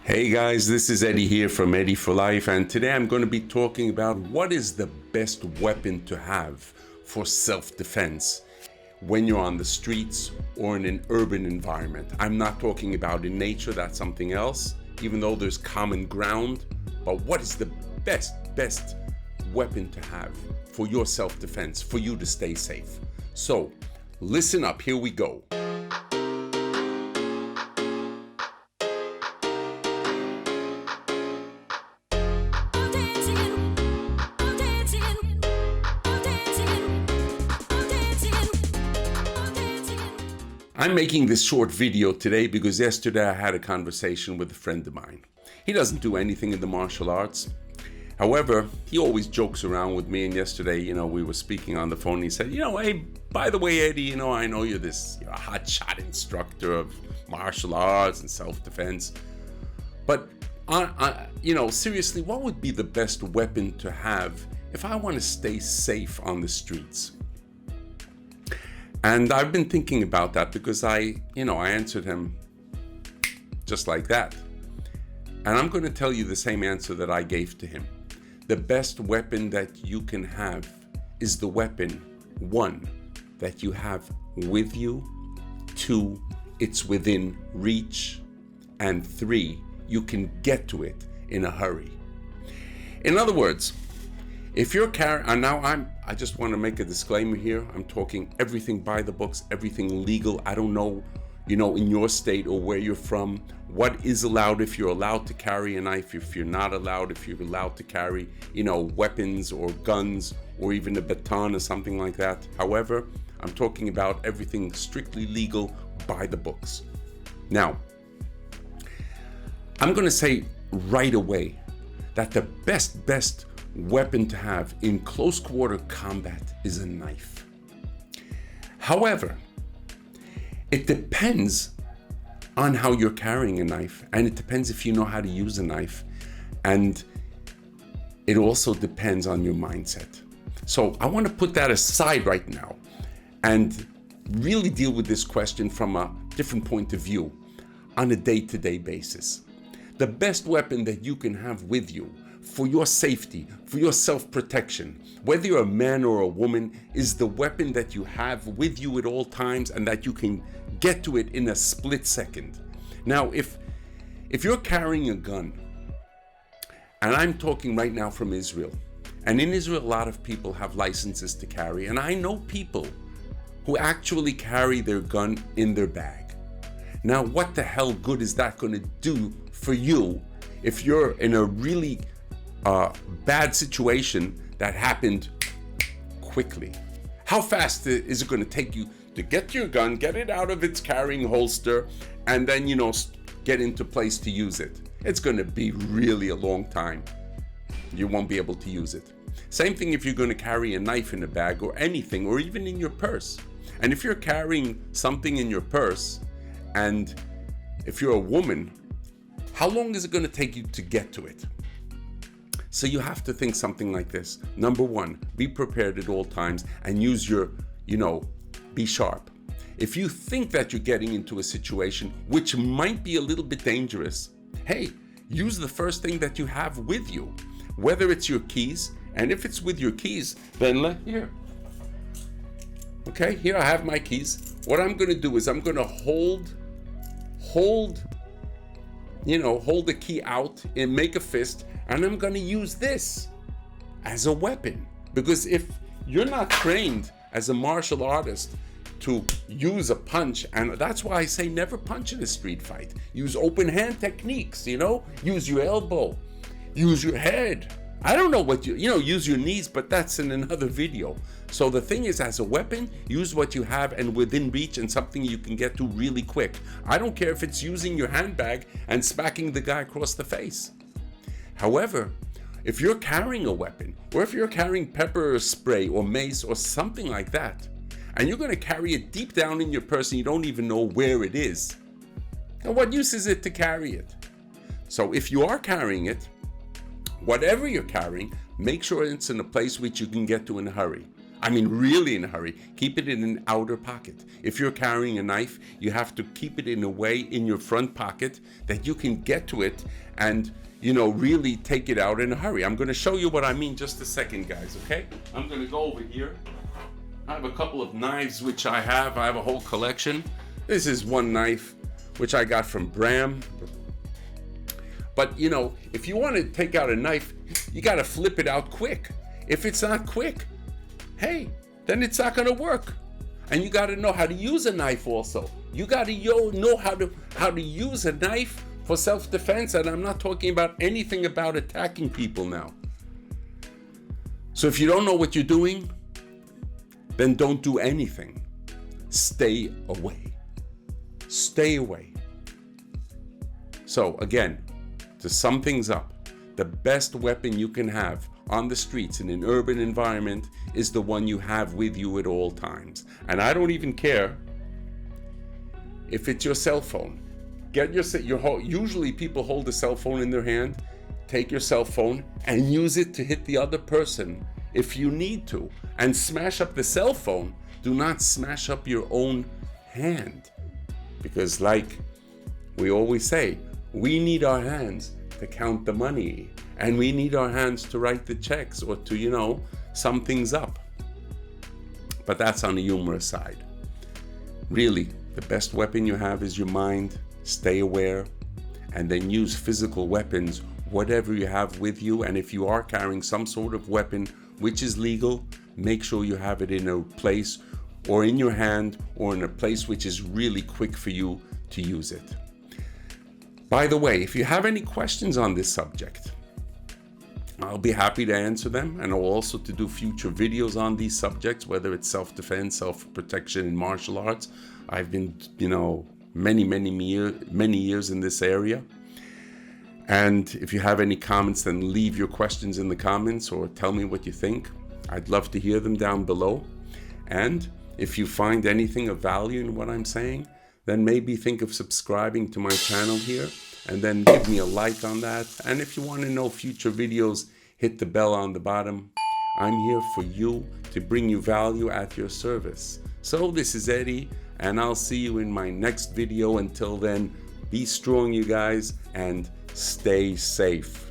Hey guys, this is Eddie here from EddieForLife, and today I'm going to be talking about what is the best weapon to have for self-defense when you're on the streets or in an urban environment. I'm not talking about in nature, that's something else, even though there's common ground, but what is the best weapon to have for your self-defense, for you to stay safe? So, listen up, here we go. I'm making this short video today because yesterday I had a conversation with a friend of mine. He doesn't do anything in the martial arts. However, he always jokes around with me, and yesterday, we were speaking on the phone and he said, hey, by the way, Eddie, I know you're this hotshot instructor of martial arts and self-defense, but seriously, what would be the best weapon to have if I want to stay safe on the streets? And I've been thinking about that because I answered him just like that. And I'm going to tell you the same answer that I gave to him. The best weapon that you can have is the weapon, 1, that you have with you, 2, it's within reach, and 3, you can get to it in a hurry. In other words, if you're carrying, and now I just want to make a disclaimer here. I'm talking everything by the books, everything legal. I don't know, in your state or where you're from, what is allowed, if you're allowed to carry a knife, if you're not allowed, if you're allowed to carry, weapons or guns or even a baton or something like that. However, I'm talking about everything strictly legal by the books. Now, I'm going to say right away that the best weapon to have in close quarter combat is a knife. However, it depends on how you're carrying a knife, and it depends if you know how to use a knife, and it also depends on your mindset. So I want to put that aside right now and really deal with this question from a different point of view on a day-to-day basis. The best weapon that you can have with you for your safety, for your self-protection, whether you're a man or a woman, is the weapon that you have with you at all times and that you can get to it in a split second. Now, if you're carrying a gun, and I'm talking right now from Israel, and in Israel a lot of people have licenses to carry, and I know people who actually carry their gun in their bag. Now, what the hell good is that going to do for you if you're in a really bad situation that happened quickly? How fast is it going to take you to get your gun, get it out of its carrying holster, and then get into place to use it? It's going to be really a long time. You won't be able to use it. Same thing if you're going to carry a knife in a bag or anything, or even in your purse. And if you're carrying something in your purse, and if you're a woman, how long is it going to take you to get to it? So you have to think something like this. Number 1, be prepared at all times and use your, be sharp. If you think that you're getting into a situation which might be a little bit dangerous, hey, use the first thing that you have with you, whether it's your keys, and if it's with your keys, then here. Okay, here I have my keys. What I'm going to do is I'm going to hold the key out and make a fist, and I'm going to use this as a weapon. Because if you're not trained as a martial artist to use a punch, and that's why I say never punch in a street fight. Use open hand techniques, use your elbow, use your head. I don't know what use your knees, but that's in another video. So the thing is, as a weapon, use what you have and within reach and something you can get to really quick. I don't care if it's using your handbag and smacking the guy across the face. However, if you're carrying a weapon, or if you're carrying pepper spray or mace or something like that, and you're going to carry it deep down in your purse and you don't even know where it is, then what use is it to carry it? So if you are carrying it, whatever you're carrying, make sure it's in a place which you can get to in a hurry. I mean, really in a hurry, keep it in an outer pocket. If you're carrying a knife, you have to keep it in a way in your front pocket that you can get to it and, really take it out in a hurry. I'm going to show you what I mean just a second, guys, okay? I'm going to go over here. I have a couple of knives which I have a whole collection. This is one knife which I got from Bram. But, if you want to take out a knife, you got to flip it out quick. If it's not quick, hey, then it's not going to work. And you got to know how to use a knife also. You got to know how to use a knife for self-defense. And I'm not talking about anything about attacking people now. So if you don't know what you're doing, then don't do anything. Stay away. Stay away. So again, to sum things up, the best weapon you can have on the streets in an urban environment is the one you have with you at all times. And I don't even care if it's your cell phone. Usually people hold a cell phone in their hand. Take your cell phone and use it to hit the other person if you need to. And smash up the cell phone. Do not smash up your own hand. Because like we always say, we need our hands to count the money. And we need our hands to write the checks or to, sum things up. But that's on the humorous side. Really, the best weapon you have is your mind. Stay aware. And then use physical weapons, whatever you have with you. And if you are carrying some sort of weapon which is legal, make sure you have it in a place or in your hand or in a place which is really quick for you to use it. By the way, if you have any questions on this subject, I'll be happy to answer them, and also to do future videos on these subjects, whether it's self-defense, self-protection in martial arts. I've been, many years in this area. And if you have any comments, then leave your questions in the comments or tell me what you think. I'd love to hear them down below. And if you find anything of value in what I'm saying, then maybe think of subscribing to my channel here and then give me a like on that. And if you want to know future videos, hit the bell on the bottom. I'm here for you to bring you value at your service. So this is Eddie, and I'll see you in my next video. Until then, be strong, you guys, and stay safe.